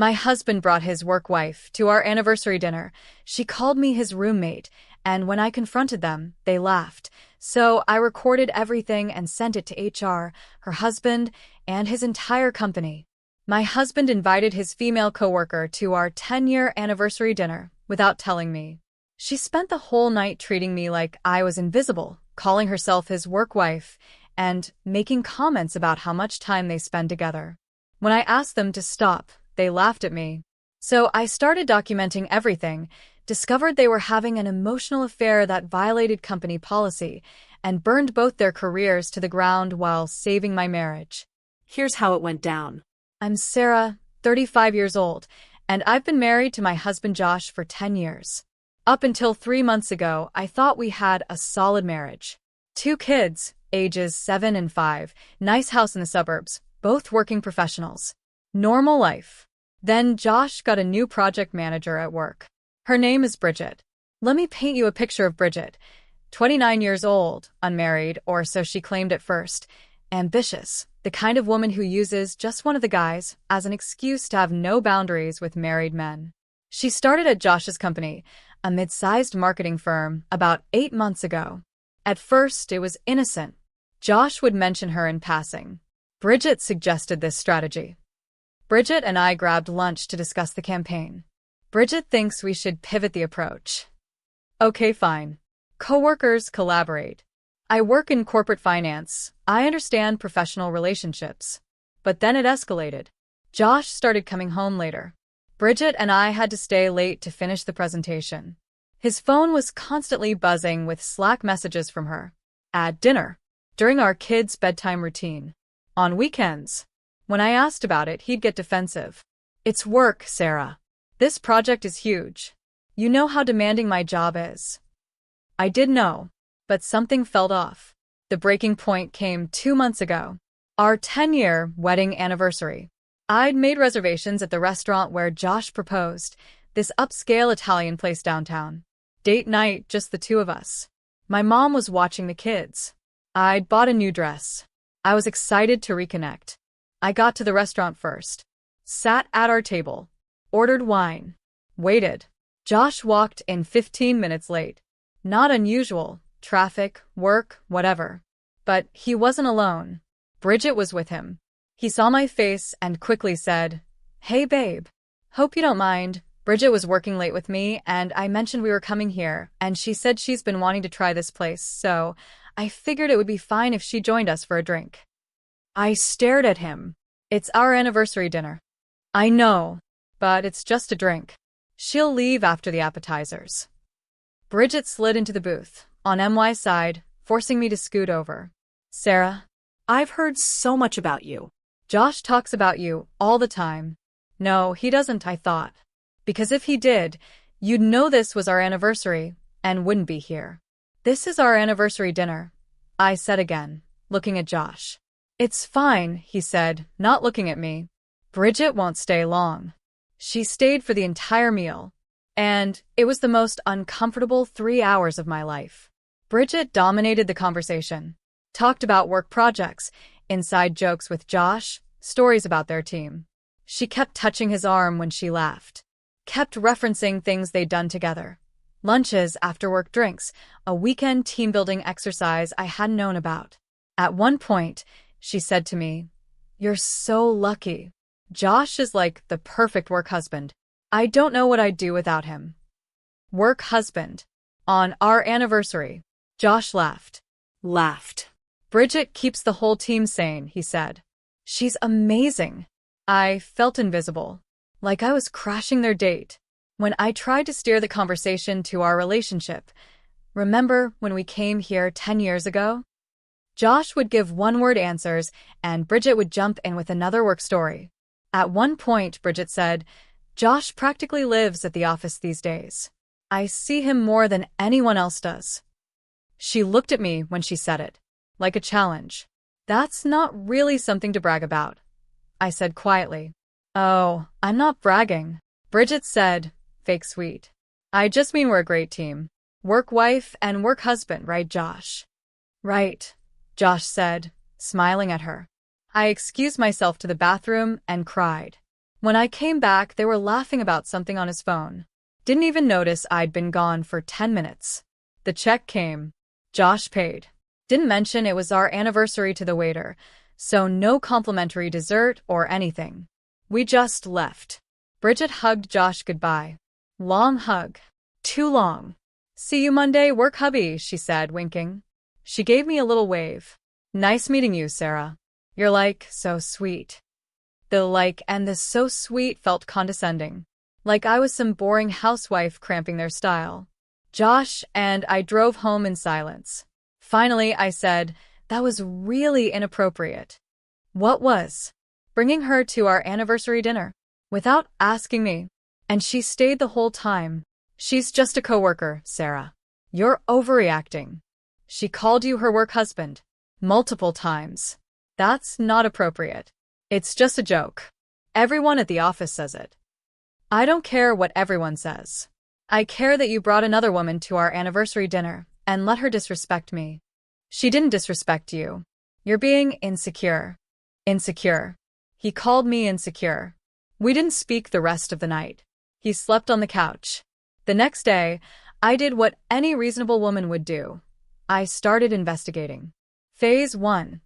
My husband brought his work wife to our anniversary dinner. She called me his roommate, and when I confronted them, they laughed. So I recorded everything and sent it to HR, her husband, and his entire company. My husband invited his female coworker to our 10-year anniversary dinner without telling me. She spent the whole night treating me like I was invisible, calling herself his work wife, and making comments about how much time they spend together. When I asked them to stop, they laughed at me. So I started documenting everything, discovered they were having an emotional affair that violated company policy, and burned both their careers to the ground while saving my marriage. Here's how it went down. I'm Sarah, 35 years old, and I've been married to my husband Josh for 10 years. Up until 3 months ago, I thought we had a solid marriage. 2 kids, ages 7 and 5, nice house in the suburbs, both working professionals. Normal life. Then Josh got a new project manager at work. Her name is Bridget. Let me paint you a picture of Bridget. 29 years old, unmarried, or so she claimed at first. Ambitious, the kind of woman who uses just one of the guys as an excuse to have no boundaries with married men. She started at Josh's company, a mid-sized marketing firm, about 8 months ago. At first, it was innocent. Josh would mention her in passing. Bridget suggested this strategy. Bridget and I grabbed lunch to discuss the campaign. Bridget thinks we should pivot the approach. Okay, fine. Coworkers collaborate. I work in corporate finance. I understand professional relationships. But then it escalated. Josh started coming home later. Bridget and I had to stay late to finish the presentation. His phone was constantly buzzing with Slack messages from her. At dinner. During our kids' bedtime routine. On weekends. When I asked about it, he'd get defensive. It's work, Sarah. This project is huge. You know how demanding my job is. I did know, but something felt off. The breaking point came 2 months ago. Our 10-year wedding anniversary. I'd made reservations at the restaurant where Josh proposed, this upscale Italian place downtown. Date night, just the 2 of us. My mom was watching the kids. I'd bought a new dress. I was excited to reconnect. I got to the restaurant first. Sat at our table. Ordered wine. Waited. Josh walked in 15 minutes late. Not unusual. Traffic, work, whatever. But he wasn't alone. Bridget was with him. He saw my face and quickly said, "Hey babe. Hope you don't mind." Bridget was working late with me and I mentioned we were coming here and she said she's been wanting to try this place, so I figured it would be fine if she joined us for a drink. I stared at him. It's our anniversary dinner. I know, but it's just a drink. She'll leave after the appetizers. Bridget slid into the booth, on MY's side, forcing me to scoot over. Sarah, I've heard so much about you. Josh talks about you all the time. No, he doesn't, I thought. Because if he did, you'd know this was our anniversary and wouldn't be here. This is our anniversary dinner, I said again, looking at Josh. It's fine, he said, not looking at me. Bridget won't stay long. She stayed for the entire meal. And it was the most uncomfortable 3 hours of my life. Bridget dominated the conversation. Talked about work projects, inside jokes with Josh, stories about their team. She kept touching his arm when she laughed. Kept referencing things they'd done together. Lunches, after-work drinks, a weekend team-building exercise I hadn't known about. At one point, she said to me, "You're so lucky. Josh is like the perfect work husband. I don't know what I'd do without him." Work husband. On our anniversary. Josh laughed. Bridget keeps the whole team sane, he said. She's amazing. I felt invisible. Like I was crashing their date. When I tried to steer the conversation to our relationship. Remember when we came here 10 years ago? Josh would give one-word answers, and Bridget would jump in with another work story. At one point, Bridget said, "Josh practically lives at the office these days. I see him more than anyone else does." She looked at me when she said it, like a challenge. "That's not really something to brag about," I said quietly. "Oh, I'm not bragging," Bridget said, fake sweet. "I just mean we're a great team. Work wife and work husband, right, Josh?" "Right," Josh said, smiling at her. I excused myself to the bathroom and cried. When I came back, they were laughing about something on his phone. Didn't even notice I'd been gone for 10 minutes. The check came. Josh paid. Didn't mention it was our anniversary to the waiter, so no complimentary dessert or anything. We just left. Bridget hugged Josh goodbye. Long hug. Too long. See you Monday, work hubby, she said, winking. She gave me a little wave. Nice meeting you, Sarah. You're so sweet. The and the so sweet felt condescending. Like I was some boring housewife cramping their style. Josh and I drove home in silence. Finally, I said, that was really inappropriate. What was? Bringing her to our anniversary dinner. Without asking me. And she stayed the whole time. She's just a coworker, Sarah. You're overreacting. She called you her work husband. Multiple times. That's not appropriate. It's just a joke. Everyone at the office says it. I don't care what everyone says. I care that you brought another woman to our anniversary dinner and let her disrespect me. She didn't disrespect you. You're being insecure. Insecure. He called me insecure. We didn't speak the rest of the night. He slept on the couch. The next day, I did what any reasonable woman would do. I started investigating. Phase 1.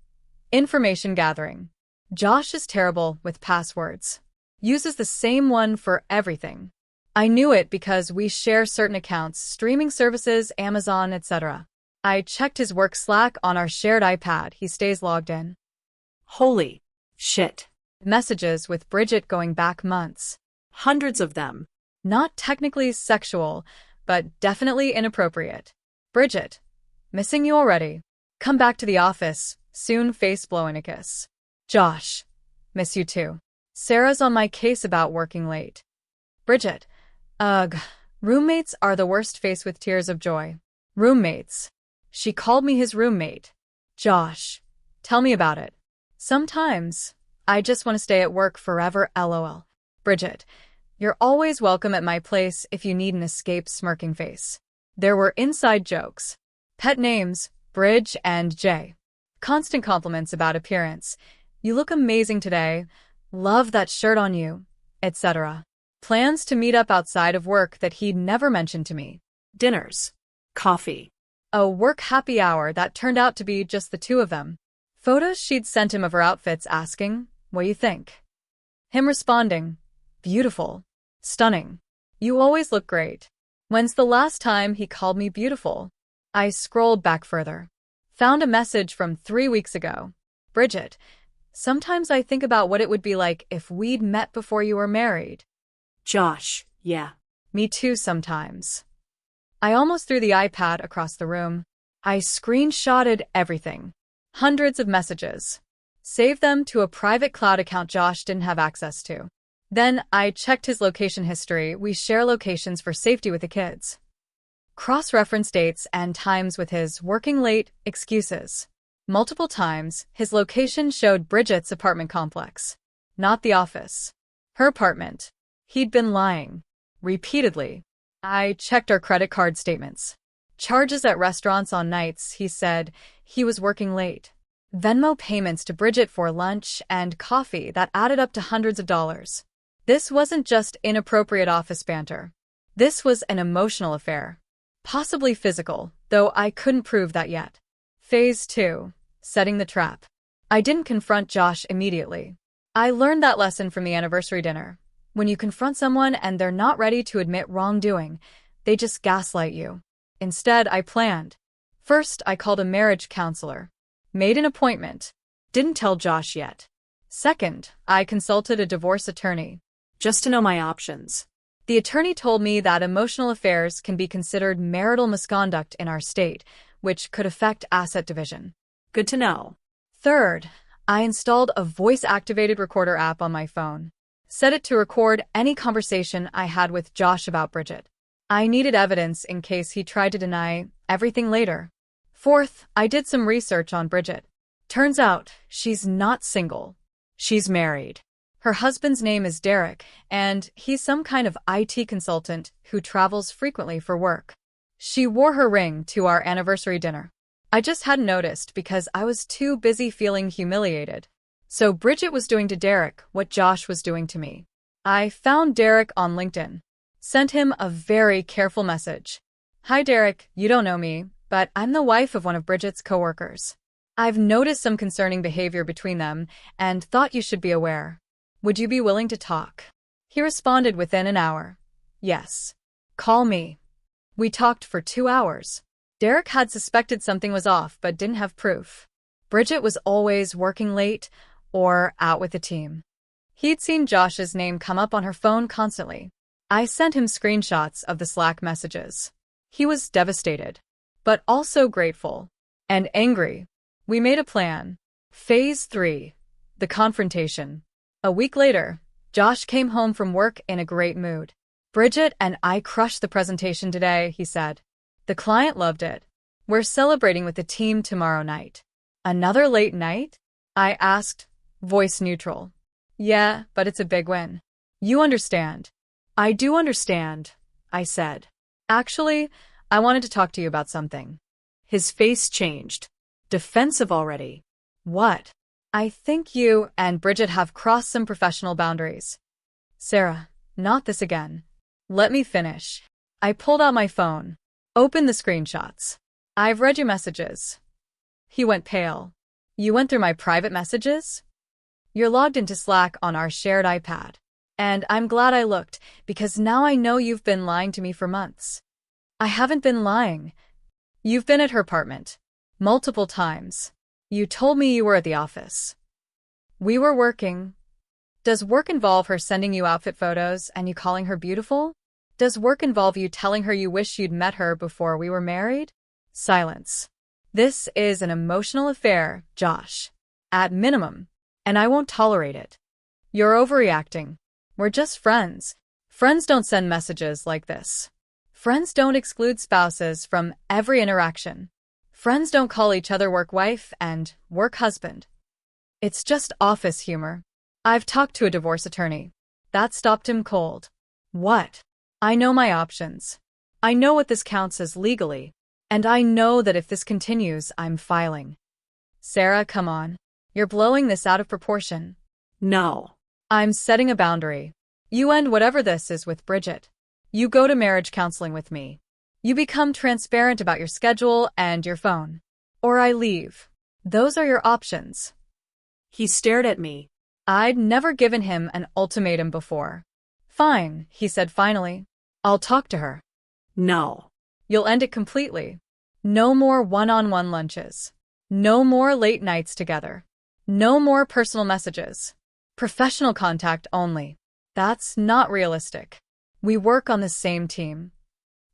Information gathering. Josh is terrible with passwords. Uses the same one for everything. I knew it because we share certain accounts, streaming services, Amazon, etc. I checked his work Slack on our shared iPad. He stays logged in. Holy shit. Messages with Bridget going back months. Hundreds of them. Not technically sexual, but definitely inappropriate. Bridget, missing you already. Come back to the office, soon, face blow in a kiss. Josh, miss you too. Sarah's on my case about working late. Bridget, ugh, roommates are the worst, face with tears of joy. Roommates. She called me his roommate. Josh, tell me about it. Sometimes, I just want to stay at work forever, lol. Bridget, you're always welcome at my place if you need an escape, smirking face. There were inside jokes. Pet names, Bridge and Jay. Constant compliments about appearance. You look amazing today. Love that shirt on you, etc. Plans to meet up outside of work that he'd never mentioned to me. Dinners. Coffee. A work happy hour that turned out to be just the two of them. Photos she'd sent him of her outfits asking, what do you think? Him responding, beautiful. Stunning. You always look great. When's the last time he called me beautiful? I scrolled back further. Found a message from 3 weeks ago. Bridget, sometimes I think about what it would be like if we'd met before you were married. Josh, yeah. Me too sometimes. I almost threw the iPad across the room. I screenshotted everything. Hundreds of messages. Saved them to a private cloud account Josh didn't have access to. Then I checked his location history. We share locations for safety with the kids. Cross-reference dates and times with his working late excuses. Multiple times, his location showed Bridget's apartment complex. Not the office. Her apartment. He'd been lying. Repeatedly. I checked our credit card statements. Charges at restaurants on nights, he said. He was working late. Venmo payments to Bridget for lunch and coffee that added up to hundreds of dollars. This wasn't just inappropriate office banter. This was an emotional affair. Possibly physical, though I couldn't prove that yet. Phase 2. Setting the trap. I didn't confront Josh immediately. I learned that lesson from the anniversary dinner. When you confront someone and they're not ready to admit wrongdoing, they just gaslight you. Instead, I planned. First, I called a marriage counselor. Made an appointment. Didn't tell Josh yet. Second, I consulted a divorce attorney. Just to know my options. The attorney told me that emotional affairs can be considered marital misconduct in our state, which could affect asset division. Good to know. Third, I installed a voice-activated recorder app on my phone. Set it to record any conversation I had with Josh about Bridget. I needed evidence in case he tried to deny everything later. Fourth, I did some research on Bridget. Turns out, she's not single. She's married. Her husband's name is Derek, and he's some kind of IT consultant who travels frequently for work. She wore her ring to our anniversary dinner. I just hadn't noticed because I was too busy feeling humiliated. So Bridget was doing to Derek what Josh was doing to me. I found Derek on LinkedIn. Sent him a very careful message. Hi Derek, you don't know me, but I'm the wife of one of Bridget's coworkers. I've noticed some concerning behavior between them and thought you should be aware. Would you be willing to talk? He responded within an hour. Yes. Call me. We talked for 2 hours. Derek had suspected something was off but didn't have proof. Bridget was always working late or out with the team. He'd seen Josh's name come up on her phone constantly. I sent him screenshots of the Slack messages. He was devastated, but also grateful and angry. We made a plan. Phase 3. The confrontation. A week later, Josh came home from work in a great mood. Bridget and I crushed the presentation today, he said. The client loved it. We're celebrating with the team tomorrow night. Another late night? I asked, voice neutral. Yeah, but it's a big win. You understand. I do understand, I said. Actually, I wanted to talk to you about something. His face changed. Defensive already. What? I think you and Bridget have crossed some professional boundaries. Sarah, not this again. Let me finish. I pulled out my phone. Opened the screenshots. I've read your messages. He went pale. You went through my private messages? You're logged into Slack on our shared iPad. And I'm glad I looked, because now I know you've been lying to me for months. I haven't been lying. You've been at her apartment. Multiple times. You told me you were at the office. We were working. Does work involve her sending you outfit photos and you calling her beautiful? Does work involve you telling her you wish you'd met her before we were married? Silence. This is an emotional affair, Josh. At minimum. And I won't tolerate it. You're overreacting. We're just friends. Friends don't send messages like this. Friends don't exclude spouses from every interaction. Friends don't call each other work wife and work husband. It's just office humor. I've talked to a divorce attorney. That stopped him cold. What? I know my options. I know what this counts as legally. And I know that if this continues, I'm filing. Sarah, come on. You're blowing this out of proportion. No. I'm setting a boundary. You end whatever this is with Bridget. You go to marriage counseling with me. You become transparent about your schedule and your phone. Or I leave. Those are your options. He stared at me. I'd never given him an ultimatum before. Fine, he said finally. I'll talk to her. No. You'll end it completely. No more one-on-one lunches. No more late nights together. No more personal messages. Professional contact only. That's not realistic. We work on the same team.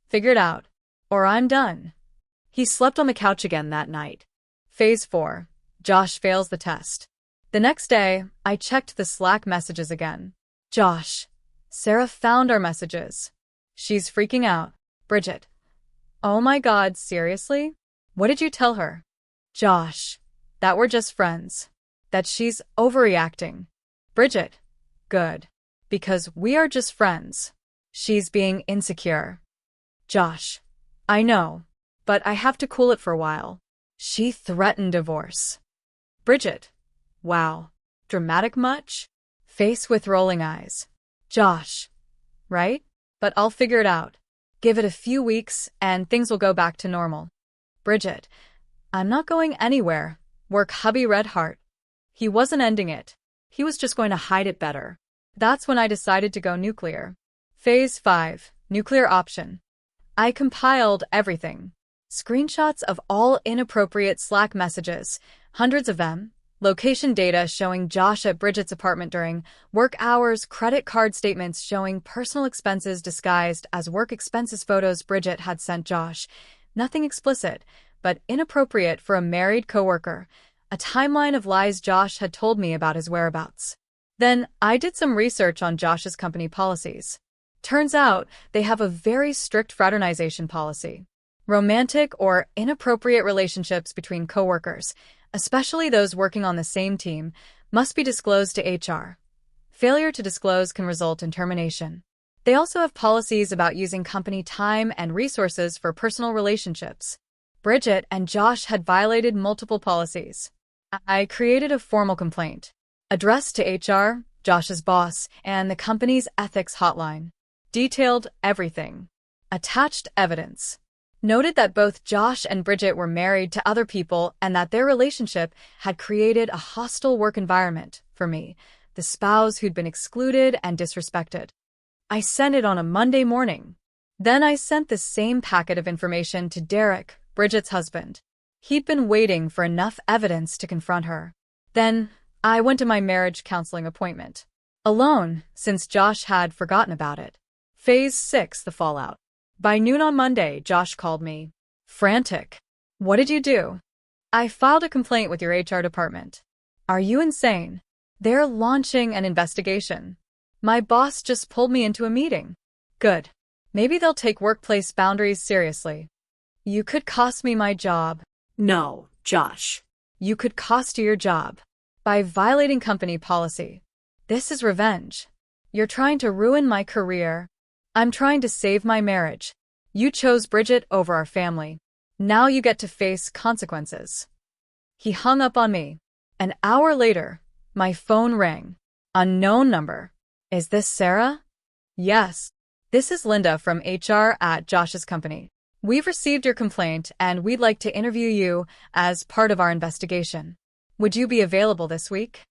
Figure it out, or I'm done. He slept on the couch again that night. Phase 4. Josh fails the test. The next day, I checked the Slack messages again. Josh. Sarah found our messages. She's freaking out. Bridget. Oh my God, seriously? What did you tell her? Josh. That we're just friends. That she's overreacting. Bridget. Good. Because we are just friends. She's being insecure. Josh. I know. But I have to cool it for a while. She threatened divorce. Bridget. Wow. Dramatic much? Face with rolling eyes. Josh. Right? But I'll figure it out. Give it a few weeks and things will go back to normal. Bridget. I'm not going anywhere. Work hubby red heart. He wasn't ending it. He was just going to hide it better. That's when I decided to go nuclear. Phase 5. Nuclear option. I compiled everything. Screenshots of all inappropriate Slack messages, hundreds of them, location data showing Josh at Bridget's apartment during work hours, credit card statements showing personal expenses disguised as work expenses, photos Bridget had sent Josh. Nothing explicit, but inappropriate for a married coworker. A timeline of lies Josh had told me about his whereabouts. Then I did some research on Josh's company policies. Turns out they have a very strict fraternization policy. Romantic or inappropriate relationships between coworkers, especially those working on the same team, must be disclosed to HR. Failure to disclose can result in termination. They also have policies about using company time and resources for personal relationships. Bridget and Josh had violated multiple policies. I created a formal complaint, addressed to HR, Josh's boss, and the company's ethics hotline. Detailed everything. Attached evidence. Noted that both Josh and Bridget were married to other people and that their relationship had created a hostile work environment for me, the spouse who'd been excluded and disrespected. I sent it on a Monday morning. Then I sent the same packet of information to Derek, Bridget's husband. He'd been waiting for enough evidence to confront her. Then I went to my marriage counseling appointment. Alone, since Josh had forgotten about it. Phase 6, the fallout. By noon on Monday, Josh called me. Frantic. What did you do? I filed a complaint with your HR department. Are you insane? They're launching an investigation. My boss just pulled me into a meeting. Good. Maybe they'll take workplace boundaries seriously. You could cost me my job. No, Josh. You could cost you your job. By violating company policy. This is revenge. You're trying to ruin my career. I'm trying to save my marriage. You chose Bridget over our family. Now you get to face consequences. He hung up on me. An hour later, my phone rang. Unknown number. Is this Sarah? Yes. This is Linda from HR at Josh's company. We've received your complaint and we'd like to interview you as part of our investigation. Would you be available this week?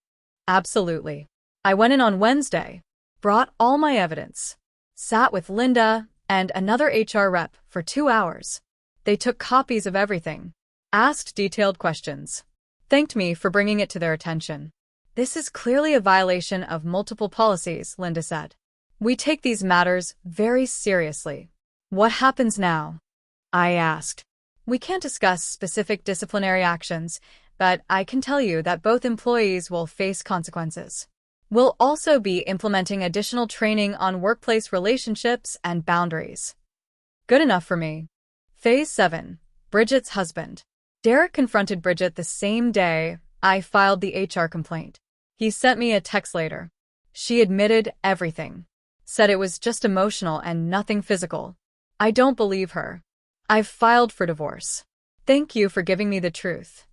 Absolutely. I went in on Wednesday, brought all my evidence, sat with Linda and another HR rep for 2 hours. They took copies of everything, asked detailed questions, thanked me for bringing it to their attention. This is clearly a violation of multiple policies, Linda said. We take these matters very seriously. What happens now? I asked. We can't discuss specific disciplinary actions, but I can tell you that both employees will face consequences. We'll also be implementing additional training on workplace relationships and boundaries. Good enough for me. Phase 7. Bridget's husband. Derek confronted Bridget the same day I filed the HR complaint. He sent me a text later. She admitted everything. Said it was just emotional and nothing physical. I don't believe her. I've filed for divorce. Thank you for giving me the truth.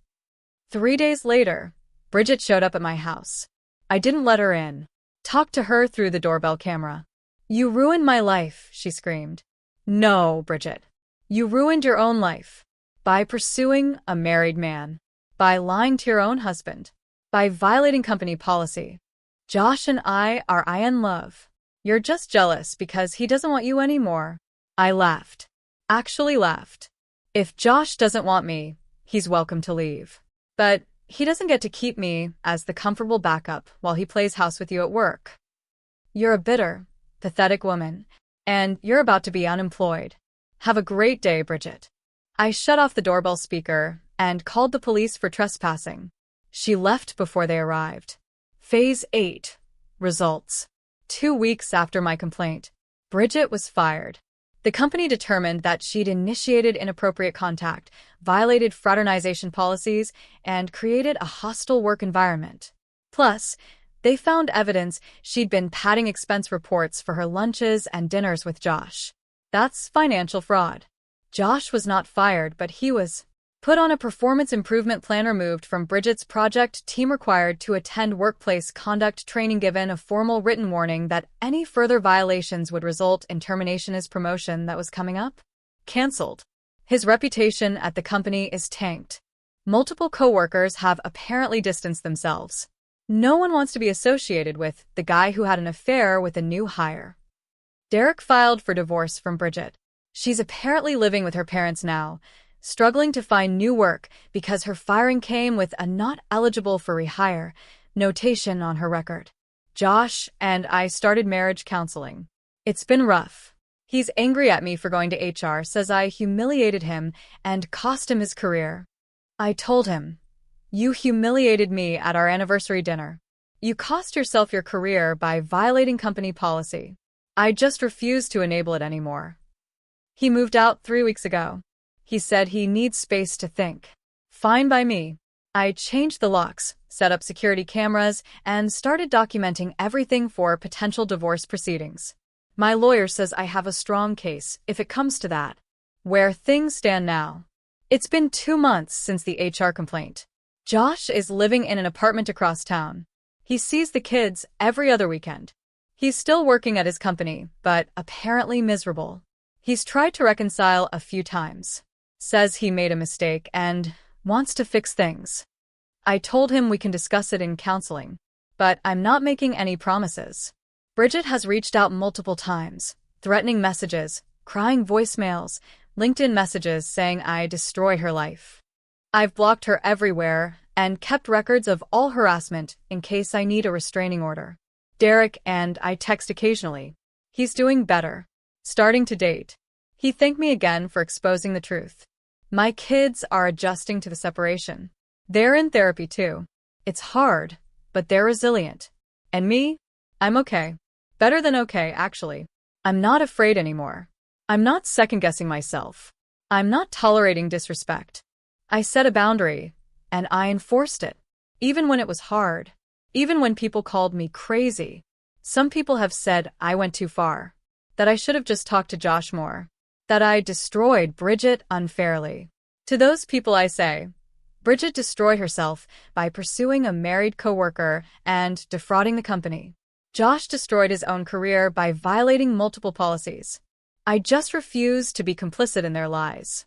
3 days later, Bridget showed up at my house. I didn't let her in. Talked to her through the doorbell camera. You ruined my life, she screamed. No, Bridget. You ruined your own life. By pursuing a married man. By lying to your own husband. By violating company policy. Josh and I are in love. You're just jealous because he doesn't want you anymore. I laughed. Actually laughed. If Josh doesn't want me, he's welcome to leave. But he doesn't get to keep me as the comfortable backup while he plays house with you at work. You're a bitter, pathetic woman, and you're about to be unemployed. Have a great day, Bridget. I shut off the doorbell speaker and called the police for trespassing. She left before they arrived. Phase 8. Results. 2 weeks after my complaint, Bridget was fired. The company determined that she'd initiated inappropriate contact, violated fraternization policies, and created a hostile work environment. Plus, they found evidence she'd been padding expense reports for her lunches and dinners with Josh. That's financial fraud. Josh was not fired, but he was put on a performance improvement plan, removed from Bridget's project team, required to attend workplace conduct training, given a formal written warning that any further violations would result in termination. His promotion that was coming up? Cancelled. His reputation at the company is tanked. Multiple coworkers have apparently distanced themselves. No one wants to be associated with the guy who had an affair with a new hire. Derek filed for divorce from Bridget. She's apparently living with her parents now, struggling to find new work because her firing came with a not eligible for rehire notation on her record. Josh and I started marriage counseling. It's been rough. He's angry at me for going to HR, says I humiliated him and cost him his career. I told him, you humiliated me at our anniversary dinner. You cost yourself your career by violating company policy. I just refuse to enable it anymore. He moved out 3 weeks ago. He said he needs space to think. Fine by me. I changed the locks, set up security cameras, and started documenting everything for potential divorce proceedings. My lawyer says I have a strong case, if it comes to that. Where things stand now. It's been 2 months since the HR complaint. Josh is living in an apartment across town. He sees the kids every other weekend. He's still working at his company, but apparently miserable. He's tried to reconcile a few times, says he made a mistake and wants to fix things. I told him we can discuss it in counseling, but I'm not making any promises. Bridget has reached out multiple times, threatening messages, crying voicemails, LinkedIn messages saying I destroy her life. I've blocked her everywhere and kept records of all harassment in case I need a restraining order. Derek and I text occasionally. He's doing better, starting to date. He thanked me again for exposing the truth. My kids are adjusting to the separation. They're in therapy too. It's hard, but they're resilient. And me? I'm okay. Better than okay, actually. I'm not afraid anymore. I'm not second-guessing myself. I'm not tolerating disrespect. I set a boundary, and I enforced it. Even when it was hard. Even when people called me crazy. Some people have said I went too far. That I should have just talked to Josh more. That I destroyed Bridget unfairly. To those people I say, Bridget destroyed herself by pursuing a married coworker and defrauding the company. Josh destroyed his own career by violating multiple policies. I just refuse to be complicit in their lies.